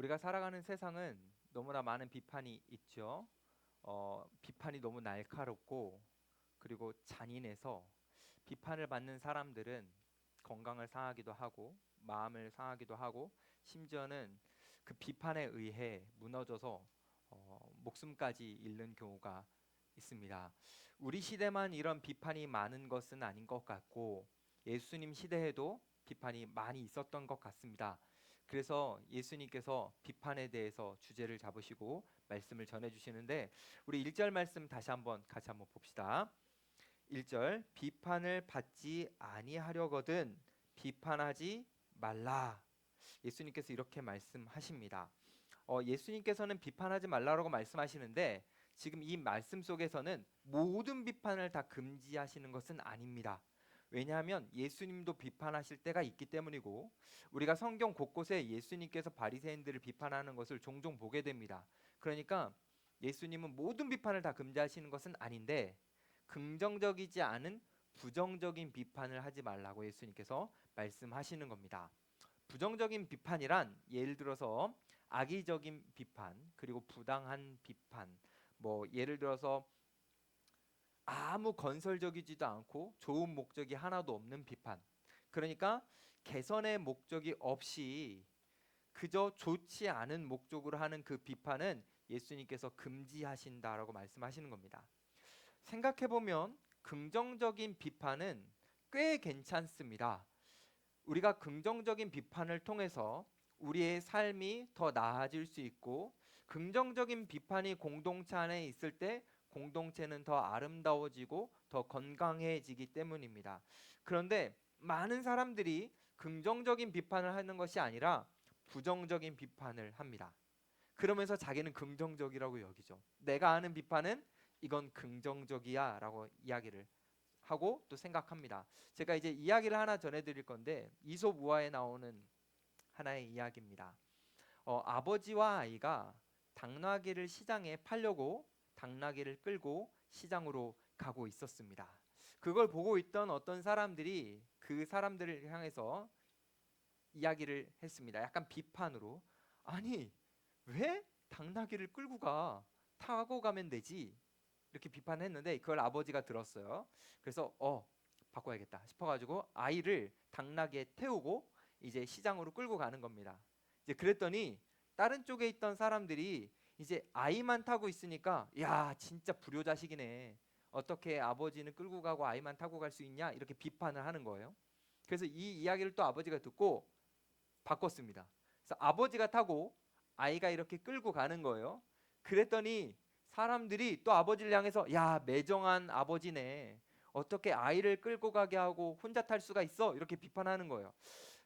우리가 살아가는 세상은 너무나 많은 비판이 있죠. 비판이 너무 날카롭고 그리고 잔인해서 비판을 받는 사람들은 건강을 상하기도 하고 마음을 상하기도 하고 심지어는 그 비판에 의해 무너져서 목숨까지 잃는 경우가 있습니다. 우리 시대만 이런 비판이 많은 것은 아닌 것 같고 예수님 시대에도 비판이 많이 있었던 것 같습니다. 그래서 예수님께서 비판에 대해서 주제를 잡으시고 말씀을 전해 주시는데 우리 1절 말씀 다시 한번 같이 한번 봅시다. 1절 비판을 받지 아니하려거든 비판하지 말라. 예수님께서 이렇게 말씀하십니다. 예수님께서는 비판하지 말라고 말씀하시는데 지금 이 말씀 속에서는 모든 비판을 다 금지하시는 것은 아닙니다. 왜냐하면 예수님도 비판하실 때가 있기 때문이고 우리가 성경 곳곳에 예수님께서 바리새인들을 비판하는 것을 종종 보게 됩니다. 그러니까 예수님은 모든 비판을 다 금지하시는 것은 아닌데 긍정적이지 않은 부정적인 비판을 하지 말라고 예수님께서 말씀하시는 겁니다. 부정적인 비판이란 예를 들어서 악의적인 비판 그리고 부당한 비판 뭐 예를 들어서 아무 건설적이지도 않고 좋은 목적이 하나도 없는 비판. 그러니까 개선의 목적이 없이 그저 좋지 않은 목적으로 하는 그 비판은 예수님께서 금지하신다라고 말씀하시는 겁니다. 생각해 보면 긍정적인 비판은 꽤 괜찮습니다. 우리가 긍정적인 비판을 통해서 우리의 삶이 더 나아질 수 있고 긍정적인 비판이 공동체 안에 있을 때 공동체는 더 아름다워지고 더 건강해지기 때문입니다. 그런데 많은 사람들이 긍정적인 비판을 하는 것이 아니라 부정적인 비판을 합니다. 그러면서 자기는 긍정적이라고 여기죠. 내가 아는 비판은 이건 긍정적이야 라고 이야기를 하고 또 생각합니다. 제가 이제 이야기를 하나 전해드릴 건데 이솝 우화에 나오는 하나의 이야기입니다. 아버지와 아이가 당나귀를 시장에 팔려고 당나귀를 끌고 시장으로 가고 있었습니다. 그걸 보고 있던 어떤 사람들이 그 사람들을 향해서 이야기를 했습니다. 약간 비판으로 아니 왜 당나귀를 끌고 가? 타고 가면 되지. 이렇게 비판했는데 그걸 아버지가 들었어요. 그래서 바꿔야겠다 싶어가지고 아이를 당나귀에 태우고 이제 시장으로 끌고 가는 겁니다. 이제 그랬더니 다른 쪽에 있던 사람들이 이제 아이만 타고 있으니까 야 진짜 불효자식이네. 어떻게 아버지는 끌고 가고 아이만 타고 갈 수 있냐 이렇게 비판을 하는 거예요. 그래서 이 이야기를 또 아버지가 듣고 바꿨습니다. 그래서 아버지가 타고 아이가 이렇게 끌고 가는 거예요. 그랬더니 사람들이 또 아버지를 향해서 야 매정한 아버지네. 어떻게 아이를 끌고 가게 하고 혼자 탈 수가 있어? 이렇게 비판하는 거예요.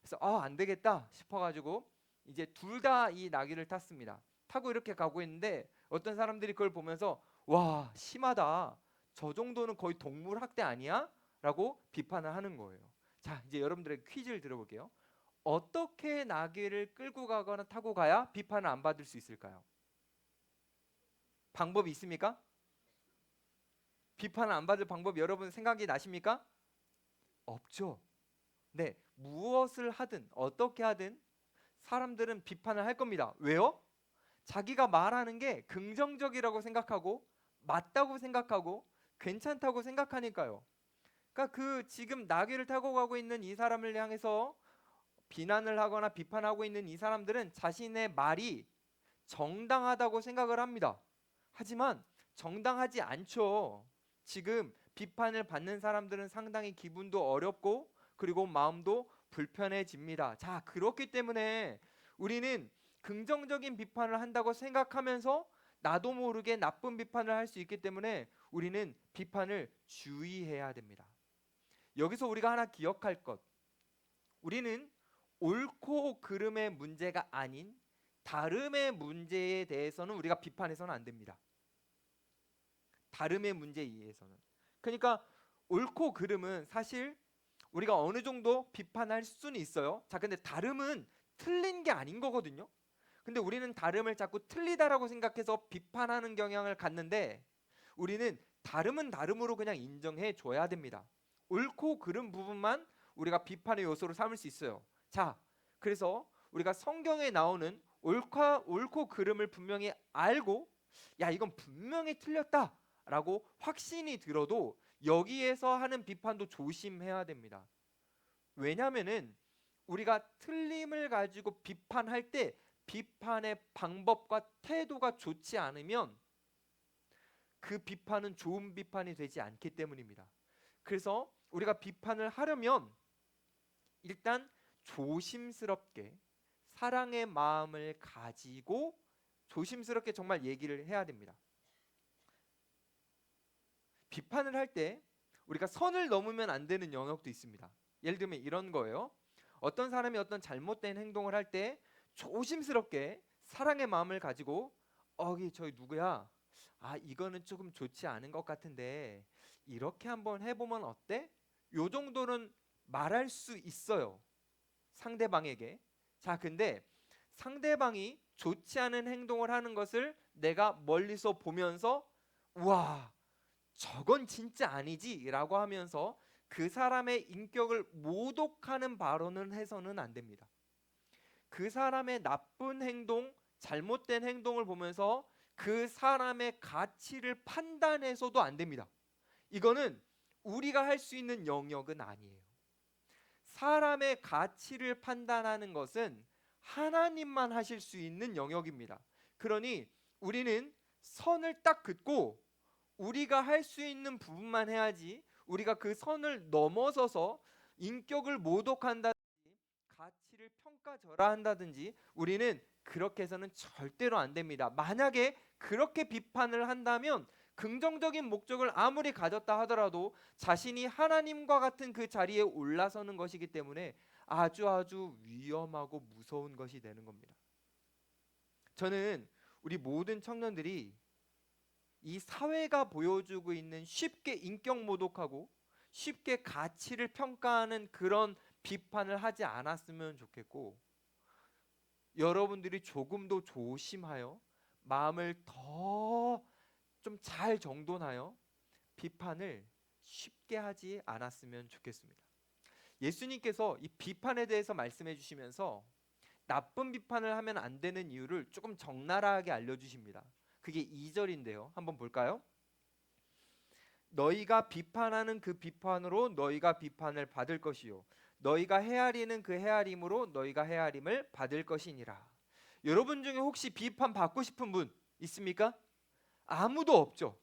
그래서 안 되겠다 싶어가지고 이제 둘 다 이 나귀를 탔습니다. 타고 이렇게 가고 있는데 어떤 사람들이 그걸 보면서 와 심하다. 저 정도는 거의 동물 학대 아니야? 라고 비판을 하는 거예요. 자 이제 여러분들에게 퀴즈를 드려볼게요. 어떻게 나귀를 끌고 가거나 타고 가야 비판을 안 받을 수 있을까요? 방법이 있습니까? 비판을 안 받을 방법 여러분 생각이 나십니까? 없죠. 네, 무엇을 하든 어떻게 하든 사람들은 비판을 할 겁니다. 왜요? 자기가 말하는 게 긍정적이라고 생각하고 맞다고 생각하고 괜찮다고 생각하니까요. 그러니까 그 지금 나귀를 타고 가고 있는 이 사람을 향해서 비난을 하거나 비판하고 있는 이 사람들은 자신의 말이 정당하다고 생각을 합니다. 하지만 정당하지 않죠. 지금 비판을 받는 사람들은 상당히 기분도 어렵고 그리고 마음도 불편해집니다. 자, 그렇기 때문에 우리는 긍정적인 비판을 한다고 생각하면서 나도 모르게 나쁜 비판을 할 수 있기 때문에 우리는 비판을 주의해야 됩니다. 여기서 우리가 하나 기억할 것, 우리는 옳고 그름의 문제가 아닌 다름의 문제에 대해서는 우리가 비판해서는 안 됩니다. 다름의 문제에 의해서는. 그러니까 옳고 그름은 사실 우리가 어느 정도 비판할 수는 있어요. 자, 근데 다름은 틀린 게 아닌 거거든요. 근데 우리는 다름을 자꾸 틀리다라고 생각해서 비판하는 경향을 갖는데 우리는 다름은 다름으로 그냥 인정해 줘야 됩니다. 옳고 그름 부분만 우리가 비판의 요소로 삼을 수 있어요. 자, 그래서 우리가 성경에 나오는 옳고 그름을 분명히 알고 야 이건 분명히 틀렸다라고 확신이 들어도 여기에서 하는 비판도 조심해야 됩니다. 왜냐하면은 우리가 틀림을 가지고 비판할 때 비판의 방법과 태도가 좋지 않으면 그 비판은 좋은 비판이 되지 않기 때문입니다. 그래서 우리가 비판을 하려면 일단 조심스럽게 사랑의 마음을 가지고 조심스럽게 정말 얘기를 해야 됩니다. 비판을 할 때 우리가 선을 넘으면 안 되는 영역도 있습니다. 예를 들면 이런 거예요. 어떤 사람이 어떤 잘못된 행동을 할 때 조심스럽게 사랑의 마음을 가지고 저기 누구야? 이거는 조금 좋지 않은 것 같은데 이렇게 한번 해보면 어때? 요 정도는 말할 수 있어요. 상대방에게. 자, 근데 상대방이 좋지 않은 행동을 하는 것을 내가 멀리서 보면서 우와, 저건 진짜 아니지 라고 하면서 그 사람의 인격을 모독하는 발언을 해서는 안 됩니다. 그 사람의 나쁜 행동, 잘못된 행동을 보면서 그 사람의 가치를 판단해서도 안 됩니다. 이거는 우리가 할 수 있는 영역은 아니에요. 사람의 가치를 판단하는 것은 하나님만 하실 수 있는 영역입니다. 그러니 우리는 선을 딱 긋고 우리가 할 수 있는 부분만 해야지, 우리가 그 선을 넘어서서 인격을 모독한다든지 가치를 평가절하한다든지 우리는 그렇게 해서는 절대로 안 됩니다. 만약에 그렇게 비판을 한다면 긍정적인 목적을 아무리 가졌다 하더라도 자신이 하나님과 같은 그 자리에 올라서는 것이기 때문에 아주 위험하고 무서운 것이 되는 겁니다. 저는 우리 모든 청년들이 이 사회가 보여주고 있는 쉽게 인격 모독하고 쉽게 가치를 평가하는 그런 비판을 하지 않았으면 좋겠고, 여러분들이 조금 더 조심하여 마음을 더 좀 잘 정돈하여 비판을 쉽게 하지 않았으면 좋겠습니다. 예수님께서 이 비판에 대해서 말씀해 주시면서 나쁜 비판을 하면 안 되는 이유를 조금 적나라하게 알려주십니다. 그게 2절인데요. 한번 볼까요? 너희가 비판하는 그 비판으로 너희가 비판을 받을 것이요 너희가 헤아리는 그 헤아림으로 너희가 헤아림을 받을 것이니라. 여러분 중에 혹시 비판 받고 싶은 분 있습니까? 아무도 없죠.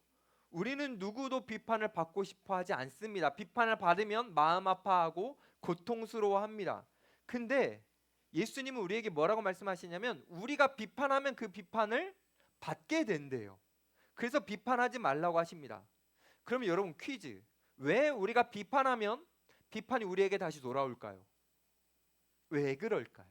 우리는 누구도 비판을 받고 싶어 하지 않습니다. 비판을 받으면 마음 아파하고 고통스러워합니다. 근데 예수님은 우리에게 뭐라고 말씀하시냐면 우리가 비판하면 그 비판을 받게 된대요. 그래서 비판하지 말라고 하십니다. 그러면 여러분 퀴즈. 왜 우리가 비판하면 비판이 우리에게 다시 돌아올까요? 왜 그럴까요?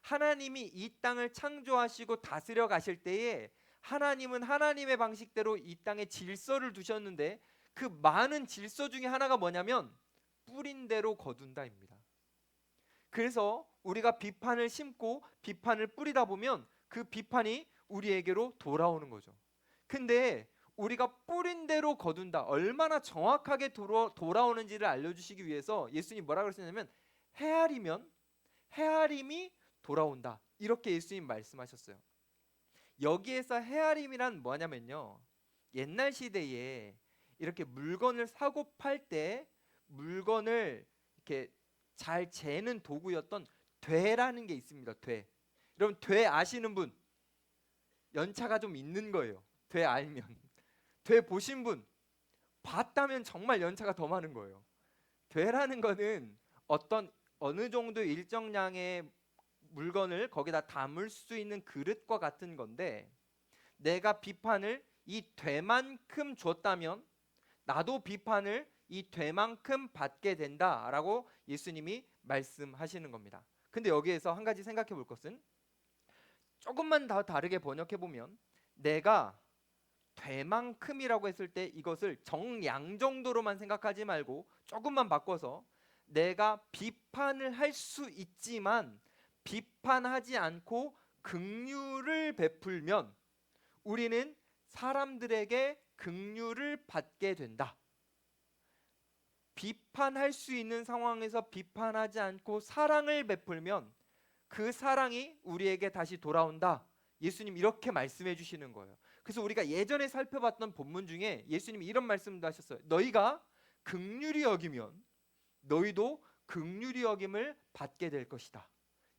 하나님이 이 땅을 창조하시고 다스려 가실 때에 하나님은 하나님의 방식대로 이 땅에 질서를 두셨는데 그 많은 질서 중에 하나가 뭐냐면 뿌린 대로 거둔다입니다. 그래서 우리가 비판을 심고 비판을 뿌리다 보면 그 비판이 우리에게로 돌아오는 거죠. 근데 우리가 뿌린 대로 거둔다, 얼마나 정확하게 돌아오는지를 알려주시기 위해서 예수님이 뭐라고 그러셨냐면 헤아리면 헤아림이 돌아온다, 이렇게 예수님 말씀하셨어요. 여기에서 헤아림이란 뭐냐면요, 옛날 시대에 이렇게 물건을 사고 팔 때 물건을 이렇게 잘 재는 도구였던 되라는 게 있습니다. 되. 여러분 되 아시는 분? 연차가 좀 있는 거예요. 되 알면. 되 보신 분? 봤다면 정말 연차가 더 많은 거예요. 되라는 거는 어느 정도 일정량의 물건을 거기다 담을 수 있는 그릇과 같은 건데, 내가 비판을 이 되만큼 줬다면 나도 비판을 이 되만큼 받게 된다라고 예수님이 말씀하시는 겁니다. 근데 여기에서 한 가지 생각해 볼 것은, 조금만 더 다르게 번역해 보면 내가 되만큼이라고 했을 때 이것을 정량 정도로만 생각하지 말고 조금만 바꿔서 내가 비판을 할 수 있지만 비판하지 않고 긍휼을 베풀면 우리는 사람들에게 긍휼을 받게 된다. 비판할 수 있는 상황에서 비판하지 않고 사랑을 베풀면 그 사랑이 우리에게 다시 돌아온다. 예수님 이렇게 말씀해 주시는 거예요. 그래서 우리가 예전에 살펴봤던 본문 중에 예수님이 이런 말씀도 하셨어요. 너희가 긍휼히 여기면 너희도 긍휼히 여김을 받게 될 것이다.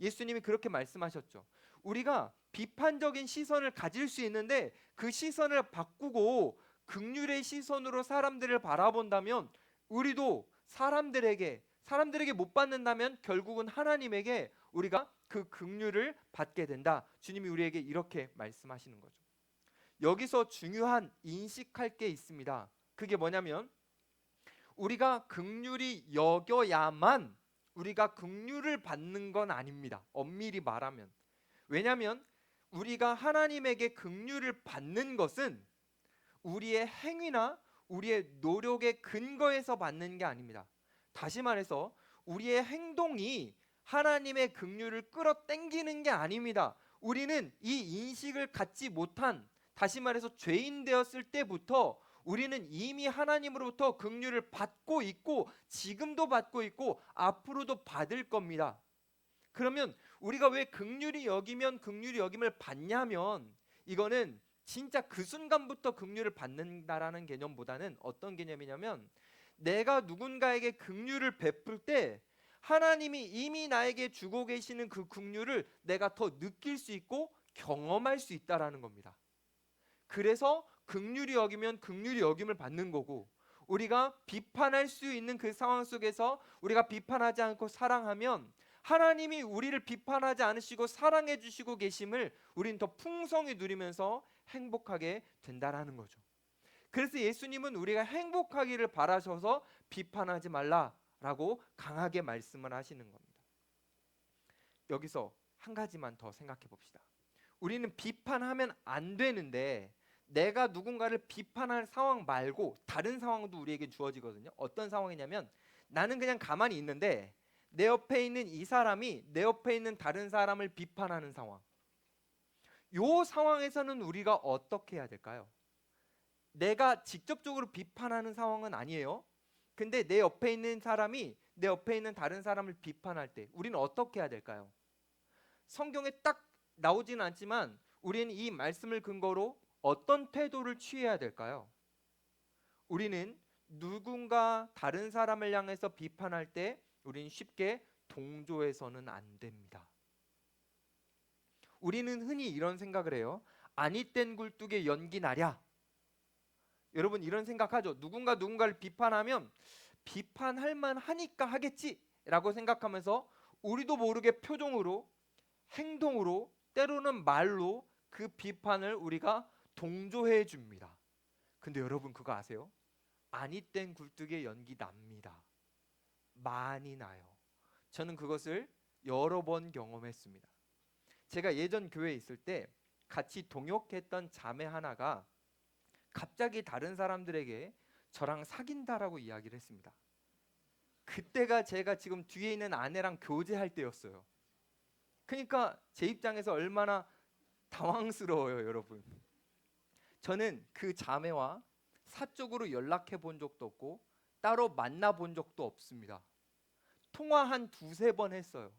예수님이 그렇게 말씀하셨죠. 우리가 비판적인 시선을 가질 수 있는데 그 시선을 바꾸고 긍휼의 시선으로 사람들을 바라본다면 우리도 사람들에게 못 받는다면 결국은 하나님에게 우리가 그 긍휼을 받게 된다. 주님이 우리에게 이렇게 말씀하시는 거죠. 여기서 중요한 인식할 게 있습니다. 그게 뭐냐면 우리가 긍휼히 여겨야만 우리가 긍휼을 받는 건 아닙니다. 엄밀히 말하면. 왜냐하면 우리가 하나님에게 긍휼을 받는 것은 우리의 행위나 우리의 노력의 근거에서 받는 게 아닙니다. 다시 말해서 우리의 행동이 하나님의 긍휼을 끌어당기는 게 아닙니다. 우리는 이 인식을 갖지 못한, 다시 말해서 죄인 되었을 때부터 우리는 이미 하나님으로부터 긍휼을 받고 있고 지금도 받고 있고 앞으로도 받을 겁니다. 그러면 우리가 왜 긍휼히 여기면 긍휼히 여김을 받냐면 이거는 진짜 그 순간부터 긍휼을 받는다라는 개념보다는 어떤 개념이냐면 내가 누군가에게 긍휼을 베풀 때 하나님이 이미 나에게 주고 계시는 그 긍휼을 내가 더 느낄 수 있고 경험할 수 있다라는 겁니다. 그래서 긍휼히 여기면 긍휼히 여김을 받는 거고 우리가 비판할 수 있는 그 상황 속에서 우리가 비판하지 않고 사랑하면 하나님이 우리를 비판하지 않으시고 사랑해 주시고 계심을 우리는 더 풍성히 누리면서 행복하게 된다라는 거죠. 그래서 예수님은 우리가 행복하기를 바라셔서 비판하지 말라라고 강하게 말씀을 하시는 겁니다. 여기서 한 가지만 더 생각해 봅시다. 우리는 비판하면 안 되는데 내가 누군가를 비판할 상황 말고 다른 상황도 우리에게 주어지거든요. 어떤 상황이냐면 나는 그냥 가만히 있는데 내 옆에 있는 이 사람이 내 옆에 있는 다른 사람을 비판하는 상황. 요 상황에서는 우리가 어떻게 해야 될까요? 내가 직접적으로 비판하는 상황은 아니에요. 근데 내 옆에 있는 사람이 내 옆에 있는 다른 사람을 비판할 때 우리는 어떻게 해야 될까요? 성경에 딱 나오지는 않지만 우리는 이 말씀을 근거로 어떤 태도를 취해야 될까요? 우리는 누군가 다른 사람을 향해서 비판할 때 우리는 쉽게 동조해서는 안 됩니다. 우리는 흔히 이런 생각을 해요. 아니 땐 굴뚝에 연기 나랴. 여러분 이런 생각하죠. 누군가를 비판하면 비판할 만하니까 하겠지라고 생각하면서 우리도 모르게 표정으로 행동으로 때로는 말로 그 비판을 우리가 동조해 줍니다. 근데 여러분 그거 아세요? 아니 땐 굴뚝에 연기 납니다. 많이 나요. 저는 그것을 여러 번 경험했습니다. 제가 예전 교회에 있을 때 같이 동역했던 자매 하나가 갑자기 다른 사람들에게 저랑 사귄다라고 이야기를 했습니다. 그때가 제가 지금 뒤에 있는 아내랑 교제할 때였어요. 그러니까 제 입장에서 얼마나 당황스러워요, 여러분. 저는 그 자매와 사적으로 연락해 본 적도 없고 따로 만나 본 적도 없습니다. 통화 한 두세 번 했어요.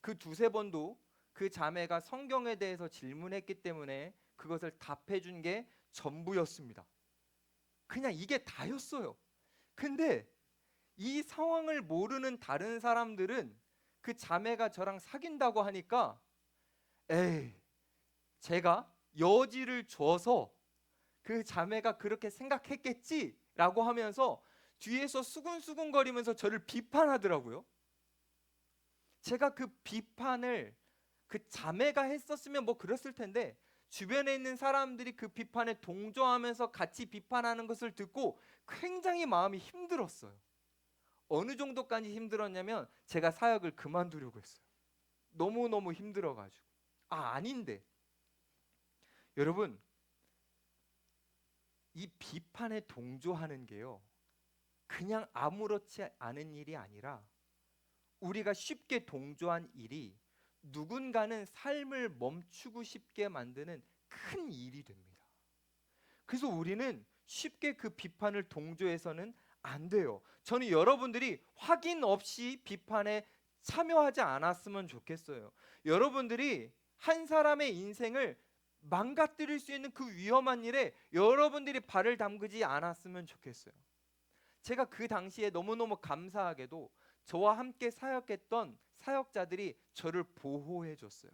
그 두세 번도 그 자매가 성경에 대해서 질문했기 때문에 그것을 답해 준 게 전부였습니다. 그냥 이게 다였어요. 근데 이 상황을 모르는 다른 사람들은 그 자매가 저랑 사귄다고 하니까 에이, 제가 여지를 줘서 그 자매가 그렇게 생각했겠지라고 하면서 뒤에서 수근수근거리면서 저를 비판하더라고요. 제가 그 비판을 그 자매가 했었으면 뭐 그랬을 텐데 주변에 있는 사람들이 그 비판에 동조하면서 같이 비판하는 것을 듣고 굉장히 마음이 힘들었어요. 어느 정도까지 힘들었냐면 제가 사역을 그만두려고 했어요. 너무너무 힘들어가지고. 아닌데 여러분 이 비판에 동조하는 게요 그냥 아무렇지 않은 일이 아니라 우리가 쉽게 동조한 일이 누군가는 삶을 멈추고 싶게 만드는 큰 일이 됩니다. 그래서 우리는 쉽게 그 비판을 동조해서는 안 돼요. 저는 여러분들이 확인 없이 비판에 참여하지 않았으면 좋겠어요. 여러분들이 한 사람의 인생을 망가뜨릴 수 있는 그 위험한 일에 여러분들이 발을 담그지 않았으면 좋겠어요. 제가 그 당시에 너무너무 감사하게도 저와 함께 사역했던 사역자들이 저를 보호해 줬어요.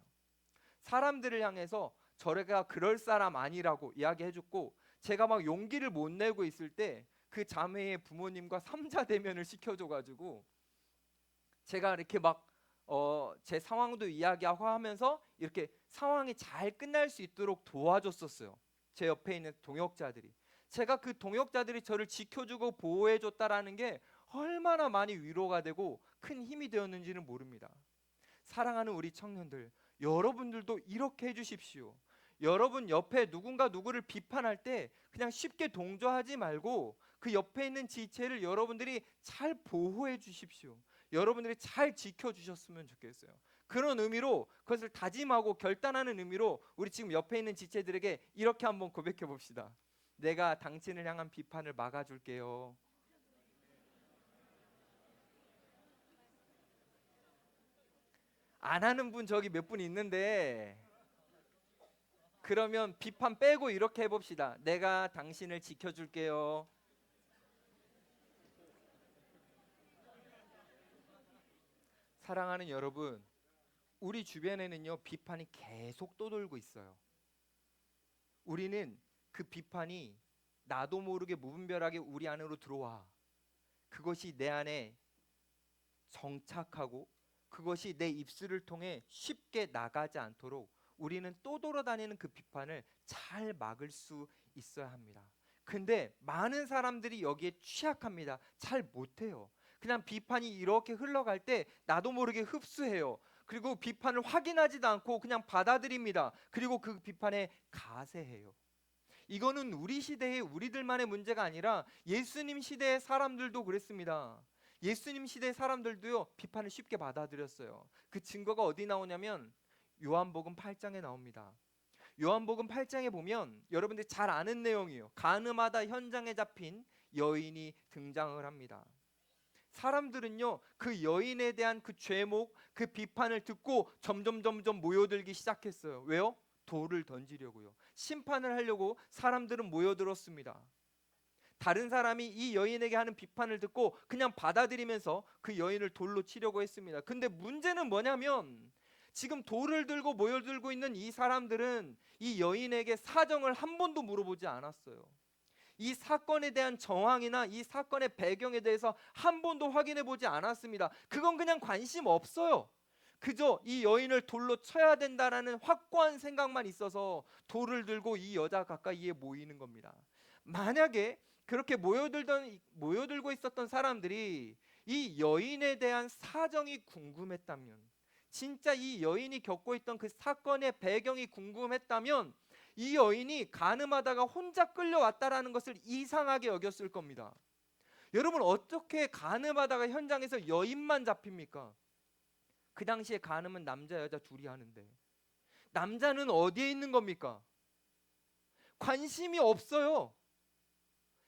사람들을 향해서 저래가 그럴 사람 아니라고 이야기해줬고, 제가 막 용기를 못 내고 있을 때 그 자매의 부모님과 삼자 대면을 시켜줘가지고 제가 이렇게 막 제 상황도 이야기하고 하면서 이렇게 상황이 잘 끝날 수 있도록 도와줬었어요. 제 옆에 있는 동역자들이. 제가 그 동역자들이 저를 지켜주고 보호해줬다라는 게 얼마나 많이 위로가 되고 큰 힘이 되었는지는 모릅니다. 사랑하는 우리 청년들, 여러분들도 이렇게 해주십시오. 여러분 옆에 누군가 누구를 비판할 때 그냥 쉽게 동조하지 말고 그 옆에 있는 지체를 여러분들이 잘 보호해 주십시오. 여러분들이 잘 지켜주셨으면 좋겠어요. 그런 의미로, 그것을 다짐하고 결단하는 의미로 우리 지금 옆에 있는 지체들에게 이렇게 한번 고백해 봅시다. 내가 당신을 향한 비판을 막아줄게요. 안 하는 분 저기 몇 분 있는데, 그러면 비판 빼고 이렇게 해봅시다. 내가 당신을 지켜줄게요. 사랑하는 여러분, 우리 주변에는요 비판이 계속 떠돌고 있어요. 우리는 그 비판이 나도 모르게 무분별하게 우리 안으로 들어와. 그것이 내 안에 정착하고 그것이 내 입술을 통해 쉽게 나가지 않도록 우리는 떠돌아다니는 그 비판을 잘 막을 수 있어야 합니다. 근데 많은 사람들이 여기에 취약합니다. 잘 못해요. 그냥 비판이 이렇게 흘러갈 때 나도 모르게 흡수해요. 그리고 비판을 확인하지도 않고 그냥 받아들입니다. 그리고 그 비판에 가세해요. 이거는 우리 시대의 우리들만의 문제가 아니라 예수님 시대의 사람들도 그랬습니다. 예수님 시대 사람들도요 비판을 쉽게 받아들였어요. 그 증거가 어디 나오냐면 요한복음 8장에 나옵니다. 요한복음 8장에 보면 여러분들이 잘 아는 내용이에요. 간음하다 현장에 잡힌 여인이 등장을 합니다. 사람들은요 그 여인에 대한 그 죄목, 그 비판을 듣고 점점 모여들기 시작했어요. 왜요? 돌을 던지려고요. 심판을 하려고 사람들은 모여들었습니다. 다른 사람이 이 여인에게 하는 비판을 듣고 그냥 받아들이면서 그 여인을 돌로 치려고 했습니다. 근데 문제는 뭐냐면 지금 돌을 들고 모여들고 있는 이 사람들은 이 여인에게 사정을 한 번도 물어보지 않았어요. 이 사건에 대한 정황이나 이 사건의 배경에 대해서 한 번도 확인해 보지 않았습니다. 그건 그냥 관심 없어요. 그저 이 여인을 돌로 쳐야 된다라는 확고한 생각만 있어서 돌을 들고 이 여자 가까이에 모이는 겁니다. 만약에 그렇게 모여들고 있었던 사람들이 이 여인에 대한 사정이 궁금했다면, 진짜 이 여인이 겪고 있던 그 사건의 배경이 궁금했다면 이 여인이 간음하다가 혼자 끌려왔다라는 것을 이상하게 여겼을 겁니다. 여러분, 어떻게 간음하다가 현장에서 여인만 잡힙니까? 그 당시에 간음은 남자 여자 둘이 하는데 남자는 어디에 있는 겁니까? 관심이 없어요.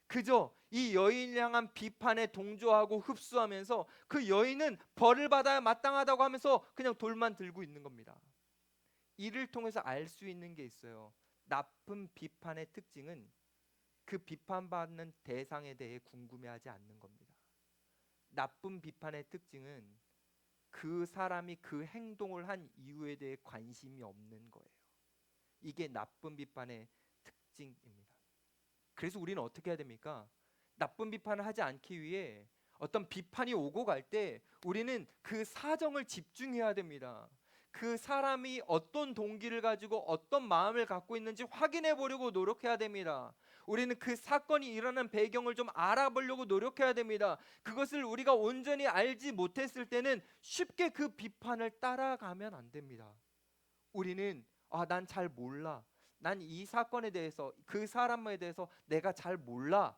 그저 이 여인을 향한 비판에 동조하고 흡수하면서 그 여인은 벌을 받아야 마땅하다고 하면서 그냥 돌만 들고 있는 겁니다. 이를 통해서 알 수 있는 게 있어요. 나쁜 비판의 특징은 그 비판받는 대상에 대해 궁금해하지 않는 겁니다. 나쁜 비판의 특징은 그 사람이 그 행동을 한 이유에 대해 관심이 없는 거예요. 이게 나쁜 비판의 특징입니다. 그래서 우리는 어떻게 해야 됩니까? 나쁜 비판을 하지 않기 위해 어떤 비판이 오고 갈 때 우리는 그 사정을 집중해야 됩니다. 그 사람이 어떤 동기를 가지고 어떤 마음을 갖고 있는지 확인해 보려고 노력해야 됩니다. 우리는 그 사건이 일어난 배경을 좀 알아보려고 노력해야 됩니다. 그것을 우리가 온전히 알지 못했을 때는 쉽게 그 비판을 따라가면 안 됩니다. 우리는 난 잘 몰라. 난 이 사건에 대해서, 그 사람에 대해서 내가 잘 몰라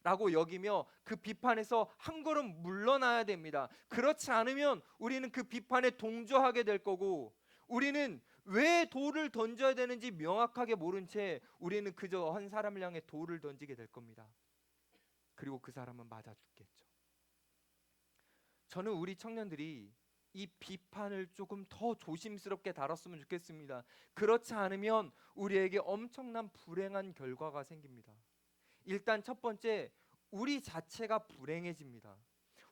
라고 여기며 그 비판에서 한 걸음 물러나야 됩니다. 그렇지 않으면 우리는 그 비판에 동조하게 될 거고, 우리는 왜 돌을 던져야 되는지 명확하게 모른 채 우리는 그저 한 사람을 향해 돌을 던지게 될 겁니다. 그리고 그 사람은 맞아 죽겠죠. 저는 우리 청년들이 이 비판을 조금 더 조심스럽게 다뤘으면 좋겠습니다. 그렇지 않으면 우리에게 엄청난 불행한 결과가 생깁니다. 일단 첫 번째, 우리 자체가 불행해집니다.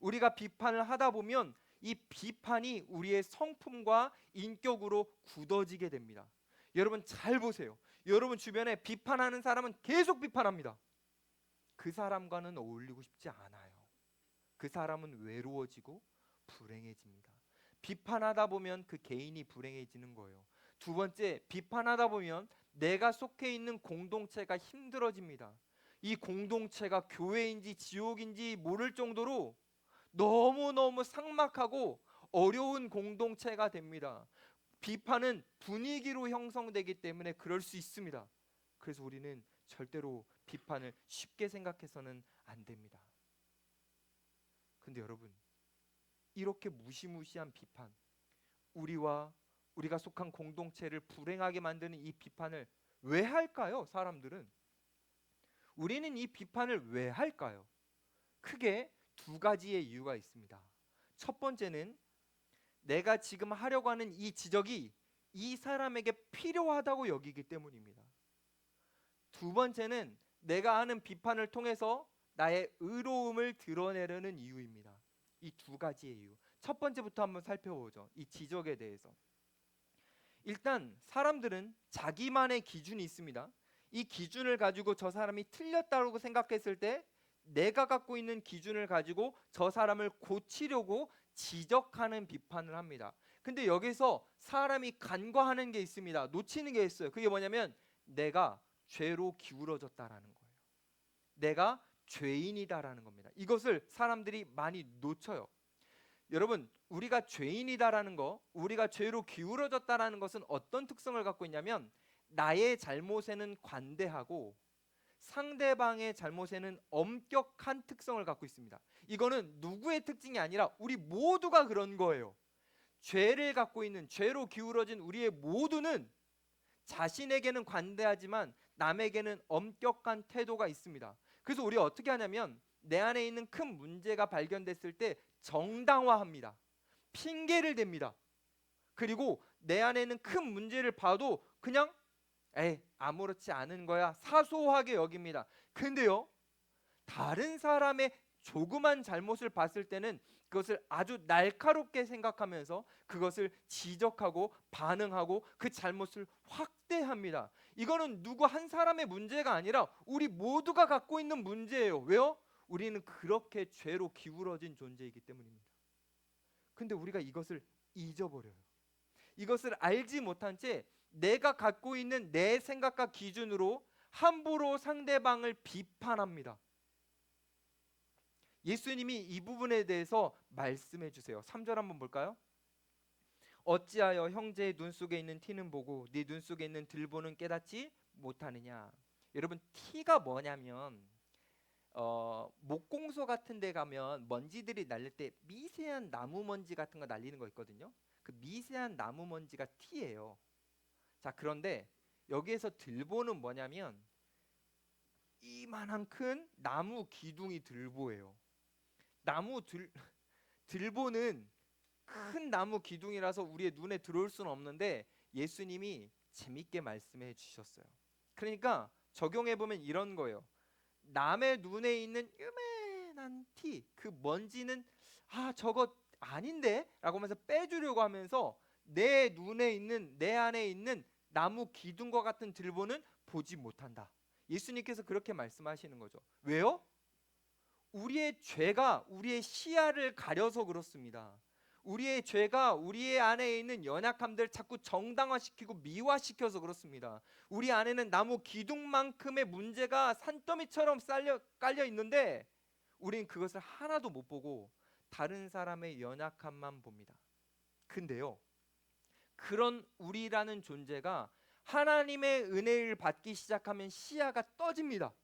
우리가 비판을 하다 보면 이 비판이 우리의 성품과 인격으로 굳어지게 됩니다. 여러분 잘 보세요. 여러분 주변에 비판하는 사람은 계속 비판합니다. 그 사람과는 어울리고 싶지 않아요. 그 사람은 외로워지고 불행해집니다. 비판하다 보면 그 개인이 불행해지는 거예요. 두 번째, 비판하다 보면 내가 속해 있는 공동체가 힘들어집니다. 이 공동체가 교회인지 지옥인지 모를 정도로 너무너무 삭막하고 어려운 공동체가 됩니다. 비판은 분위기로 형성되기 때문에 그럴 수 있습니다. 그래서 우리는 절대로 비판을 쉽게 생각해서는 안 됩니다. 근데 여러분, 이렇게 무시무시한 비판, 우리가 속한 공동체를 불행하게 만드는 이 비판을 왜 할까요? 사람들은 우리는 이 비판을 왜 할까요? 크게 두 가지의 이유가 있습니다. 첫 번째는 내가 지금 하려고 하는 이 지적이 이 사람에게 필요하다고 여기기 때문입니다. 두 번째는 내가 하는 비판을 통해서 나의 의로움을 드러내려는 이유입니다. 이 두 가지의 이유. 첫 번째부터 한번 살펴보죠. 이 지적에 대해서. 일단 사람들은 자기만의 기준이 있습니다. 이 기준을 가지고 저 사람이 틀렸다고 생각했을 때 내가 갖고 있는 기준을 가지고 저 사람을 고치려고 지적하는 비판을 합니다. 근데 여기서 사람이 간과하는 게 있습니다. 놓치는 게 있어요. 그게 뭐냐면 내가 죄로 기울어졌다라는 거예요. 내가 죄인이다라는 겁니다. 이것을 사람들이 많이 놓쳐요. 여러분, 우리가 죄인이다라는 거, 우리가 죄로 기울어졌다라는 것은 어떤 특성을 갖고 있냐면 나의 잘못에는 관대하고 상대방의 잘못에는 엄격한 특성을 갖고 있습니다. 이거는 누구의 특징이 아니라 우리 모두가 그런 거예요. 죄를 갖고 있는, 죄로 기울어진 우리의 모두는 자신에게는 관대하지만 남에게는 엄격한 태도가 있습니다. 그래서 우리가 어떻게 하냐면 내 안에 있는 큰 문제가 발견됐을 때 정당화합니다. 핑계를 댑니다. 그리고 내 안에 있는 큰 문제를 봐도 그냥 아무렇지 않은 거야, 사소하게 여깁니다. 근데요, 다른 사람의 조그만 잘못을 봤을 때는 그것을 아주 날카롭게 생각하면서 그것을 지적하고 반응하고 그 잘못을 확대합니다. 이거는 누구 한 사람의 문제가 아니라 우리 모두가 갖고 있는 문제예요. 왜요? 우리는 그렇게 죄로 기울어진 존재이기 때문입니다. 근데 우리가 이것을 잊어버려요. 이것을 알지 못한 채 내가 갖고 있는 내 생각과 기준으로 함부로 상대방을 비판합니다. 예수님이 이 부분에 대해서 말씀해 주세요. 3절 한번 볼까요? 어찌하여 형제의 눈 속에 있는 티는 보고 네 눈 속에 있는 들보는 깨닫지 못하느냐. 여러분, 티가 뭐냐면 목공소 같은 데 가면 먼지들이 날릴 때 미세한 나무 먼지 같은 거 날리는 거 있거든요. 그 미세한 나무 먼지가 티예요. 자, 그런데 여기에서 들보는 뭐냐면 이만한 큰 나무 기둥이 들보예요. 들보는 큰 나무 기둥이라서 우리의 눈에 들어올 수는 없는데 예수님이 재밌게 말씀해 주셨어요. 그러니까 적용해 보면 이런 거예요. 남의 눈에 있는 요만한 티, 그 먼지는 저거 아닌데? 라고 하면서 빼주려고 하면서 내 눈에 있는, 내 안에 있는 나무 기둥과 같은 들보는 보지 못한다. 예수님께서 그렇게 말씀하시는 거죠. 왜요? 우리의 죄가 우리의 시야를 가려서 그렇습니다. 우리의 죄가 우리의 안에 있는 연약함들 자꾸 정당화시키고 미화시켜서 그렇습니다. 우리 안에는 나무 기둥만큼의 문제가 산더미처럼 깔려 있는데 우리는 그것을 하나도 못 보고 다른 사람의 연약함만 봅니다. 근데요, 그런 우리라는 존재가 하나님의 은혜를 받기 시작하면 시야가 떠집니다.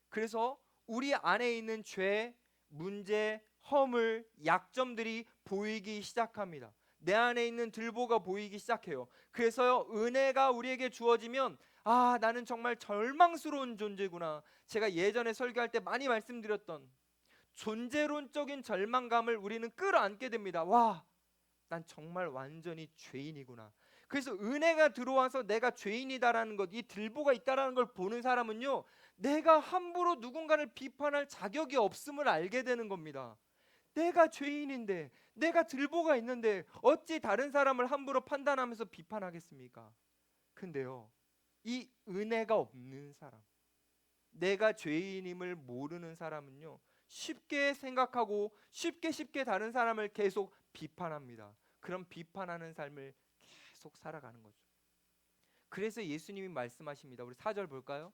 그래서 우리 안에 있는 죄, 문제, 허물, 약점들이 보이기 시작합니다. 내 안에 있는 들보가 보이기 시작해요. 그래서요, 은혜가 우리에게 주어지면 아, 나는 정말 절망스러운 존재구나. 제가 예전에 설교할 때 많이 말씀드렸던 존재론적인 절망감을 우리는 끌어안게 됩니다. 와, 난 정말 완전히 죄인이구나. 그래서 은혜가 들어와서 내가 죄인이다라는 것, 이 들보가 있다라는 걸 보는 사람은요, 내가 함부로 누군가를 비판할 자격이 없음을 알게 되는 겁니다. 내가 죄인인데, 내가 들보가 있는데 어찌 다른 사람을 함부로 판단하면서 비판하겠습니까? 근데요, 이 은혜가 없는 사람, 내가 죄인임을 모르는 사람은요, 쉽게 생각하고 쉽게 다른 사람을 계속 비판합니다. 그럼 비판하는 삶을 계속 살아가는 거죠. 그래서 예수님이 말씀하십니다. 우리 4절 볼까요?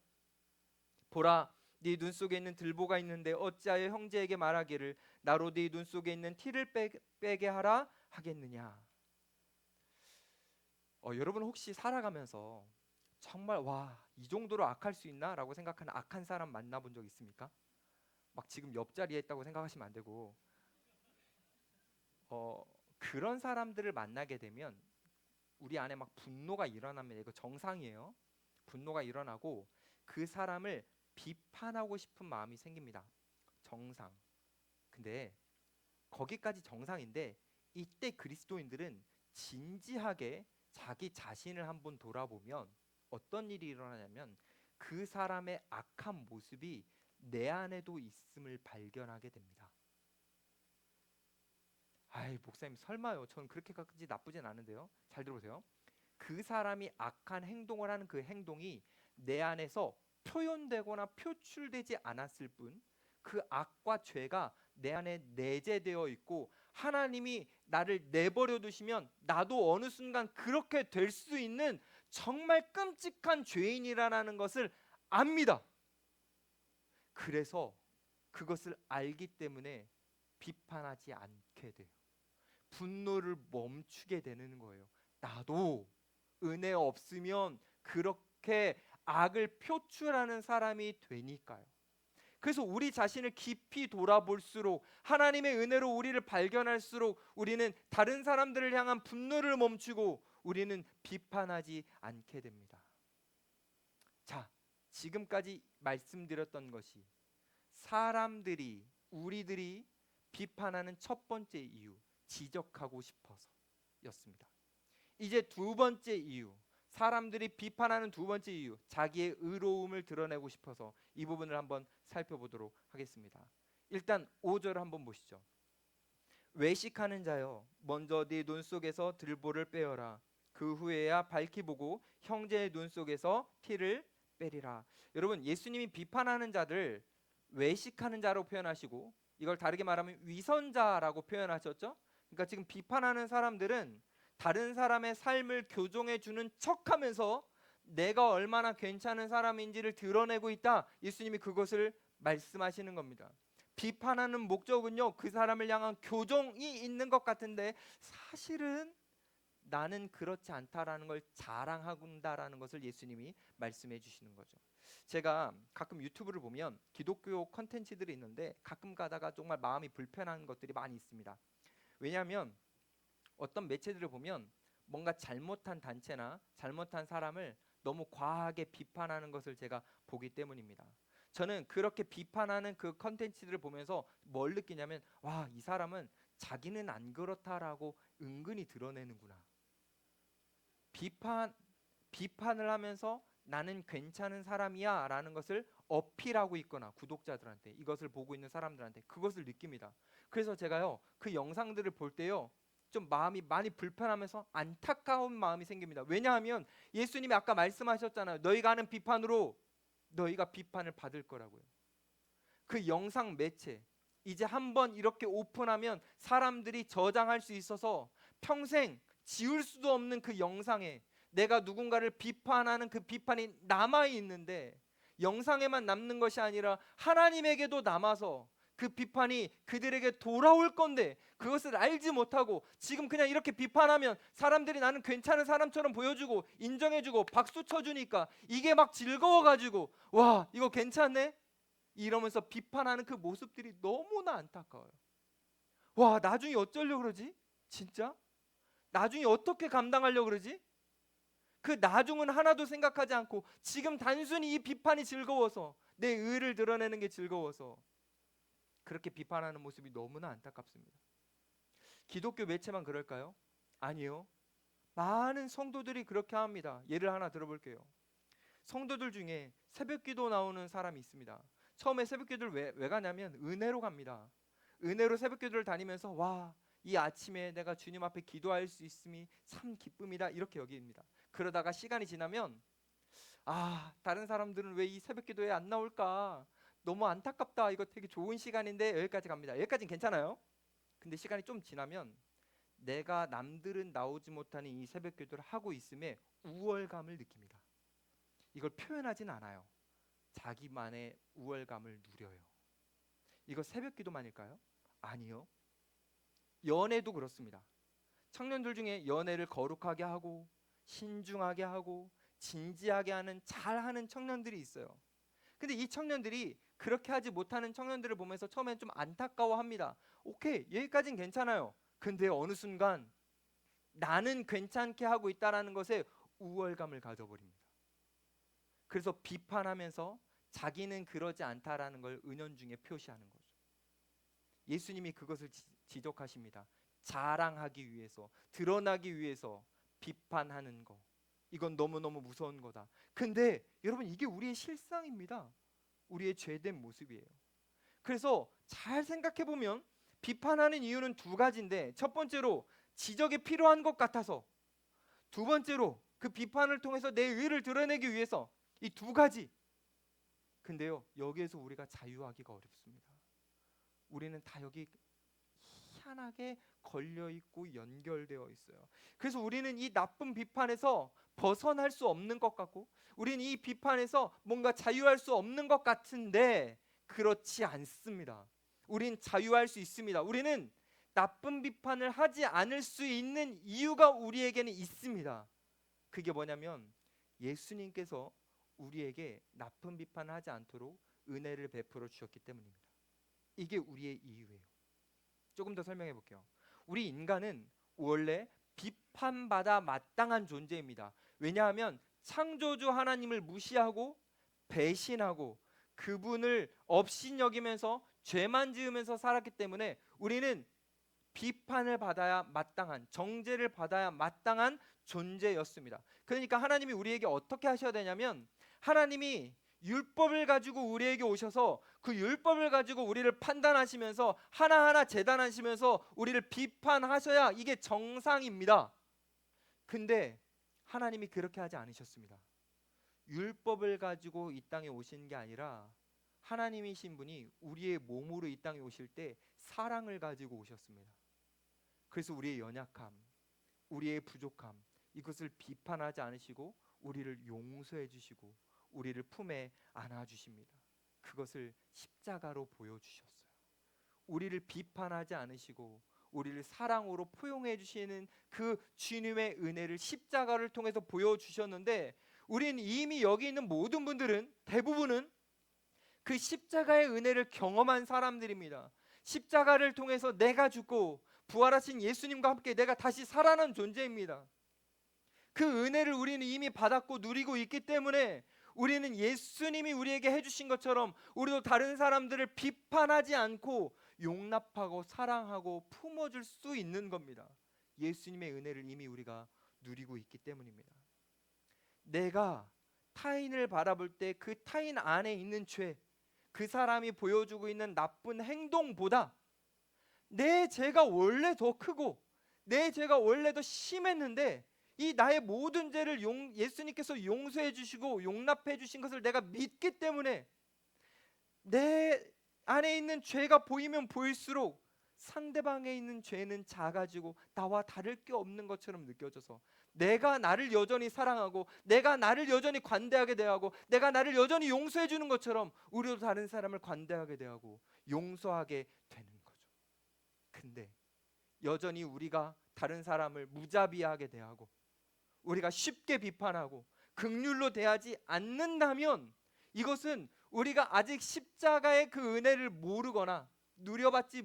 보라, 네 눈 속에 있는 들보가 있는데 어찌하여 형제에게 말하기를 나로 네 눈 속에 있는 티를 빼게 하라 하겠느냐. 여러분 혹시 살아가면서 정말 와, 이 정도로 악할 수 있나? 라고 생각하는 악한 사람 만나본 적 있습니까? 막 지금 옆자리에 있다고 생각하시면 안 되고, 그런 사람들을 만나게 되면 우리 안에 막 분노가 일어납니다. 이거 정상이에요. 분노가 일어나고 그 사람을 비판하고 싶은 마음이 생깁니다. 정상. 근데 거기까지 정상인데 이때 그리스도인들은 진지하게 자기 자신을 한번 돌아보면 어떤 일이 일어나냐면 그 사람의 악한 모습이 내 안에도 있음을 발견하게 됩니다. 아이, 목사님 설마요? 저는 그렇게까지 나쁘진 않은데요. 잘 들어보세요. 그 사람이 악한 행동을 하는 그 행동이 내 안에서 표현되거나 표출되지 않았을 뿐, 그 악과 죄가 내 안에 내재되어 있고 하나님이 나를 내버려 두시면 나도 어느 순간 그렇게 될 수 있는 정말 끔찍한 죄인이라는 것을 압니다. 그래서 그것을 알기 때문에 비판하지 않게 돼요. 분노를 멈추게 되는 거예요. 나도 은혜 없으면 그렇게 악을 표출하는 사람이 되니까요. 그래서 우리 자신을 깊이 돌아볼수록 하나님의 은혜로 우리를 발견할수록 우리는 다른 사람들을 향한 분노를 멈추고 우리는 비판하지 않게 됩니다. 자, 지금까지 말씀드렸던 것이 사람들이, 우리들이 비판하는 첫 번째 이유, 지적하고 싶어서였습니다. 이제 두 번째 이유, 사람들이 비판하는 두 번째 이유, 자기의 의로움을 드러내고 싶어서, 이 부분을 한번 살펴보도록 하겠습니다. 일단 5절 한번 보시죠. 외식하는 자여, 먼저 네 눈 속에서 들보를 빼어라. 그 후에야 밝히 보고 형제의 눈 속에서 티를 빼리라. 여러분, 예수님이 비판하는 자들 외식하는 자로 표현하시고, 이걸 다르게 말하면 위선자라고 표현하셨죠. 그러니까 지금 비판하는 사람들은 다른 사람의 삶을 교정해 주는 척하면서 내가 얼마나 괜찮은 사람인지를 드러내고 있다. 예수님이 그것을 말씀하시는 겁니다. 비판하는 목적은요, 그 사람을 향한 교정이 있는 것 같은데 사실은 나는 그렇지 않다라는 걸 자랑한다라는 것을 예수님이 말씀해 주시는 거죠. 제가 가끔 유튜브를 보면 기독교 컨텐츠들이 있는데 가끔 가다가 정말 마음이 불편한 것들이 많이 있습니다. 왜냐하면 어떤 매체들을 보면 뭔가 잘못한 단체나 잘못한 사람을 너무 과하게 비판하는 것을 제가 보기 때문입니다. 저는 그렇게 비판하는 그 컨텐츠들을 보면서 뭘 느끼냐면, 와, 이 사람은 자기는 안 그렇다라고 은근히 드러내는구나. 비판을 하면서 나는 괜찮은 사람이야 라는 것을 어필하고 있거나 구독자들한테, 이것을 보고 있는 사람들한테 그것을 느낍니다. 그래서 제가요, 그 영상들을 볼 때요, 좀 마음이 많이 불편하면서 안타까운 마음이 생깁니다. 왜냐하면 예수님이 아까 말씀하셨잖아요. 너희가 하는 비판으로 너희가 비판을 받을 거라고요. 그 영상 매체, 이제 한번 이렇게 오픈하면 사람들이 저장할 수 있어서 평생 지울 수도 없는 그 영상에 내가 누군가를 비판하는 그 비판이 남아 있는데, 영상에만 남는 것이 아니라 하나님에게도 남아서 그 비판이 그들에게 돌아올 건데 그것을 알지 못하고 지금 그냥 이렇게 비판하면 사람들이 나는 괜찮은 사람처럼 보여주고 인정해주고 박수 쳐주니까 이게 막 즐거워가지고 와, 이거 괜찮네? 이러면서 비판하는 그 모습들이 너무나 안타까워요. 와, 나중에 어쩌려고 그러지? 진짜? 나중에 어떻게 감당하려고 그러지? 그 나중은 하나도 생각하지 않고 지금 단순히 이 비판이 즐거워서, 내 의를 드러내는 게 즐거워서 그렇게 비판하는 모습이 너무나 안타깝습니다. 기독교 매체만 그럴까요? 아니요. 많은 성도들이 그렇게 합니다. 예를 하나 들어볼게요. 성도들 중에 새벽기도 나오는 사람이 있습니다. 처음에 새벽기도를 왜 가냐면 은혜로 갑니다. 은혜로 새벽기도를 다니면서 와, 이 아침에 내가 주님 앞에 기도할 수 있음이 참 기쁨이다, 이렇게 여깁니다. 그러다가 시간이 지나면 다른 사람들은 왜 이 새벽기도에 안 나올까, 너무 안타깝다, 이거 되게 좋은 시간인데, 여기까지 갑니다. 여기까지는 괜찮아요. 근데 시간이 좀 지나면 내가 남들은 나오지 못하는 이 새벽기도를 하고 있음에 우월감을 느낍니다. 이걸 표현하진 않아요. 자기만의 우월감을 누려요. 이거 새벽기도만일까요? 아니요. 연애도 그렇습니다. 청년들 중에 연애를 거룩하게 하고 신중하게 하고 진지하게 하는, 잘하는 청년들이 있어요. 근데 이 청년들이 그렇게 하지 못하는 청년들을 보면서 처음엔 좀 안타까워합니다. 오케이, 여기까지는 괜찮아요. 근데 어느 순간 나는 괜찮게 하고 있다라는 것에 우월감을 가져버립니다. 그래서 비판하면서 자기는 그러지 않다라는 걸 은연중에 표시하는 거죠. 예수님이 그것을 지적하십니다. 자랑하기 위해서, 드러나기 위해서 비판하는 거, 이건 너무너무 무서운 거다. 근데 여러분, 이게 우리의 실상입니다. 우리의 죄된 모습이에요. 그래서 잘 생각해 보면 비판하는 이유는 두 가지인데, 첫 번째로 지적이 필요한 것 같아서, 두 번째로 그 비판을 통해서 내 의를 드러내기 위해서, 이 두 가지. 근데요, 여기에서 우리가 자유하기가 어렵습니다. 우리는 다 여기 희한하게 걸려있고 연결되어 있어요. 그래서 우리는 이 나쁜 비판에서 벗어날 수 없는 것 같고, 우리는 이 비판에서 뭔가 자유할 수 없는 것 같은데 그렇지 않습니다. 우린 자유할 수 있습니다. 우리는 나쁜 비판을 하지 않을 수 있는 이유가 우리에게는 있습니다. 그게 뭐냐면 예수님께서 우리에게 나쁜 비판을 하지 않도록 은혜를 베풀어 주셨기 때문입니다. 이게 우리의 이유예요. 조금 더 설명해 볼게요. 우리 인간은 원래 비판받아 마땅한 존재입니다. 왜냐하면 창조주 하나님을 무시하고 배신하고 그분을 업신여기면서 죄만 지으면서 살았기 때문에 우리는 비판을 받아야 마땅한, 정죄를 받아야 마땅한 존재였습니다. 그러니까 하나님이 우리에게 어떻게 하셔야 되냐면, 하나님이 율법을 가지고 우리에게 오셔서 그 율법을 가지고 우리를 판단하시면서 하나하나 재단하시면서 우리를 비판하셔야 이게 정상입니다. 근데 하나님이 그렇게 하지 않으셨습니다. 율법을 가지고 이 땅에 오신 게 아니라 하나님이신 분이 우리의 몸으로 이 땅에 오실 때 사랑을 가지고 오셨습니다. 그래서 우리의 연약함, 우리의 부족함, 이것을 비판하지 않으시고 우리를 용서해 주시고 우리를 품에 안아 주십니다. 그것을 십자가로 보여주셨어요. 우리를 비판하지 않으시고 우리를 사랑으로 포용해 주시는 그 주님의 은혜를 십자가를 통해서 보여주셨는데, 우리는 이미 여기 있는 모든 분들은, 대부분은 그 십자가의 은혜를 경험한 사람들입니다. 십자가를 통해서 내가 죽고 부활하신 예수님과 함께 내가 다시 살아난 존재입니다. 그 은혜를 우리는 이미 받았고 누리고 있기 때문에 우리는 예수님이 우리에게 해주신 것처럼 우리도 다른 사람들을 비판하지 않고 용납하고 사랑하고 품어줄 수 있는 겁니다. 예수님의 은혜를 이미 우리가 누리고 있기 때문입니다. 내가 타인을 바라볼 때 그 타인 안에 있는 죄, 그 사람이 보여주고 있는 나쁜 행동보다 내 죄가 원래 더 크고 내 죄가 원래 더 심했는데 이 나의 모든 죄를 예수님께서 용서해 주시고 용납해 주신 것을 내가 믿기 때문에 내 안에 있는 죄가 보이면 보일수록 상대방에 있는 죄는 작아지고 나와 다를 게 없는 것처럼 느껴져서 내가 나를 여전히 사랑하고 내가 나를 여전히 관대하게 대하고 내가 나를 여전히 용서해 주는 것처럼 우리도 다른 사람을 관대하게 대하고 용서하게 되는 거죠. 근데 여전히 우리가 다른 사람을 무자비하게 대하고 우리가 쉽게 비판하고 긍휼로 대하지 않는다면 이것은 우리가 아직 십자가의 그 은혜를 모르거나 누려받지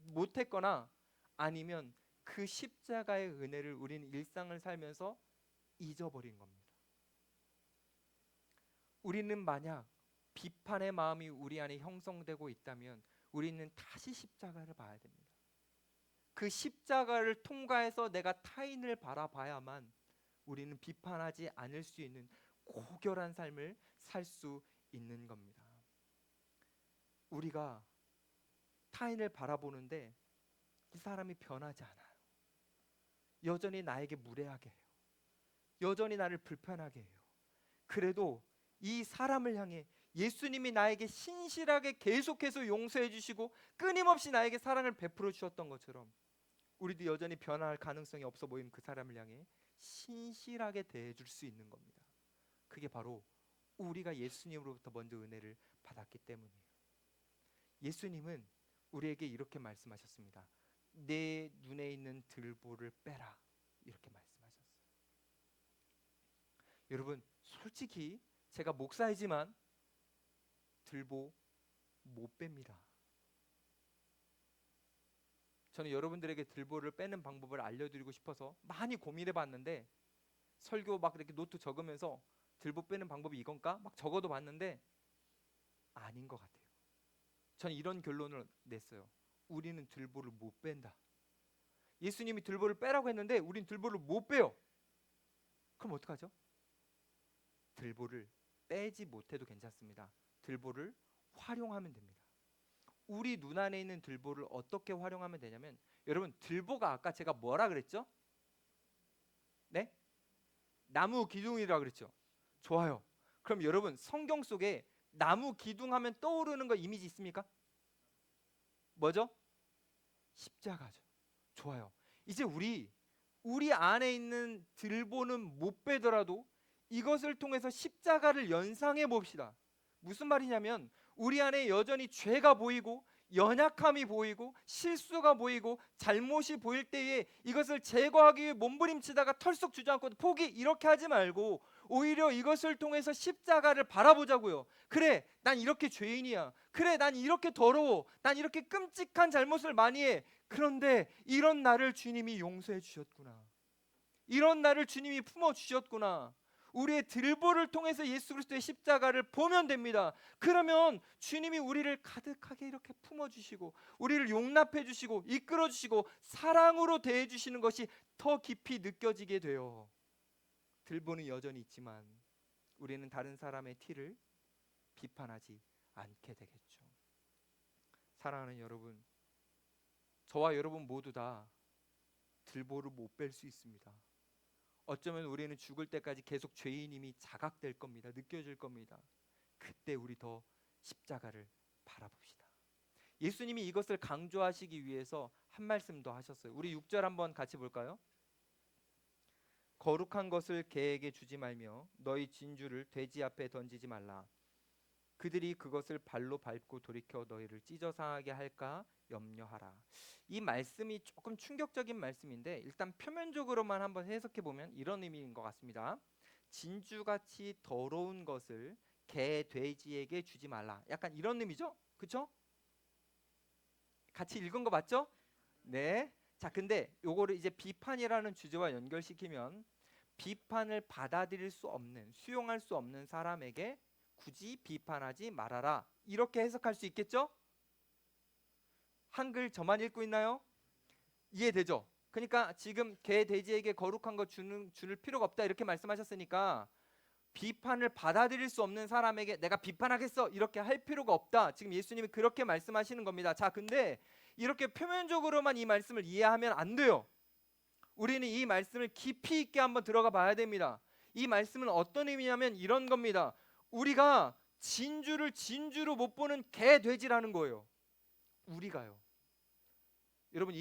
못했거나 아니면 그 십자가의 은혜를 우리는 일상을 살면서 잊어버린 겁니다. 우리는 만약 비판의 마음이 우리 안에 형성되고 있다면 우리는 다시 십자가를 봐야 됩니다. 그 십자가를 통과해서 내가 타인을 바라봐야만 우리는 비판하지 않을 수 있는 고결한 삶을 살 수 있는 겁니다. 우리가 타인을 바라보는데 이 사람이 변하지 않아요. 여전히 나에게 무례하게 해요. 여전히 나를 불편하게 해요. 그래도 이 사람을 향해 예수님이 나에게 신실하게 계속해서 용서해 주시고 끊임없이 나에게 사랑을 베풀어 주셨던 것처럼 우리도 여전히 변할 가능성이 없어 보이는 그 사람을 향해 신실하게 대해줄 수 있는 겁니다. 그게 바로 우리가 예수님으로부터 먼저 은혜를 받았기 때문이에요. 예수님은 우리에게 이렇게 말씀하셨습니다. 내 눈에 있는 들보를 빼라, 이렇게 말씀하셨어요. 여러분, 솔직히 제가 목사이지만 들보 못 뺍니다. 저는 여러분들에게 들보를 빼는 방법을 알려드리고 싶어서 많이 고민해 봤는데, 설교 막 이렇게 노트 적으면서 들보 빼는 방법이 이건가? 막 적어도 봤는데 아닌 것 같아요. 저는 이런 결론을 냈어요. 우리는 들보를 못 뺀다. 예수님이 들보를 빼라고 했는데 우린 들보를 못 빼요. 그럼 어떡하죠? 들보를 빼지 못해도 괜찮습니다. 들보를 활용하면 됩니다. 우리 눈 안에 있는 들보를 어떻게 활용하면 되냐면, 여러분, 들보가 아까 제가 뭐라 그랬죠? 네? 나무 기둥이라 그랬죠? 좋아요. 그럼 여러분, 성경 속에 나무 기둥 하면 떠오르는 거 이미지 있습니까? 뭐죠? 십자가죠. 좋아요. 이제 우리 안에 있는 들보는 못 빼더라도 이것을 통해서 십자가를 연상해 봅시다. 무슨 말이냐면, 우리 안에 여전히 죄가 보이고 연약함이 보이고 실수가 보이고 잘못이 보일 때에 이것을 제거하기 위해 몸부림치다가 털썩 주저앉고 포기, 이렇게 하지 말고 오히려 이것을 통해서 십자가를 바라보자고요. 그래, 난 이렇게 죄인이야. 그래, 난 이렇게 더러워. 난 이렇게 끔찍한 잘못을 많이 해. 그런데 이런 나를 주님이 용서해 주셨구나. 이런 나를 주님이 품어 주셨구나. 우리의 들보를 통해서 예수 그리스도의 십자가를 보면 됩니다. 그러면 주님이 우리를 가득하게 이렇게 품어주시고 우리를 용납해 주시고 이끌어 주시고 사랑으로 대해 주시는 것이 더 깊이 느껴지게 돼요. 들보는 여전히 있지만 우리는 다른 사람의 티를 비판하지 않게 되겠죠. 사랑하는 여러분, 저와 여러분 모두 다 들보를 못 뺄 수 있습니다. 어쩌면 우리는 죽을 때까지 계속 죄인임이 자각될 겁니다. 느껴질 겁니다. 그때 우리 더 십자가를 바라봅시다. 예수님이 이것을 강조하시기 위해서 한 말씀 더 하셨어요. 우리 6절 한번 같이 볼까요? 거룩한 것을 개에게 주지 말며 너희 진주를 돼지 앞에 던지지 말라. 그들이 그것을 발로 밟고 돌이켜 너희를 찢어 상하게 할까 염려하라. 이 말씀이 조금 충격적인 말씀인데 일단 표면적으로만 한번 해석해 보면 이런 의미인 것 같습니다. 진주같이 더러운 것을 개, 돼지에게 주지 말라. 약간 이런 의미죠? 그렇죠? 같이 읽은 거 맞죠? 네. 자, 근데 요거를 이제 비판이라는 주제와 연결시키면 비판을 받아들일 수 없는, 수용할 수 없는 사람에게 굳이 비판하지 말아라, 이렇게 해석할 수 있겠죠? 한글 저만 읽고 있나요? 이해되죠? 그러니까 지금 개, 돼지에게 거룩한 거 줄 필요가 없다, 이렇게 말씀하셨으니까 비판을 받아들일 수 없는 사람에게 내가 비판하겠어, 이렇게 할 필요가 없다, 지금 예수님이 그렇게 말씀하시는 겁니다. 자, 근데 이렇게 표면적으로만 이 말씀을 이해하면 안 돼요. 우리는 이 말씀을 깊이 있게 한번 들어가 봐야 됩니다. 이 말씀은 어떤 의미냐면 이런 겁니다. 우리가 진주를 진주로 못 보는 개, 돼지라는 거예요. 우리가요. 여러분,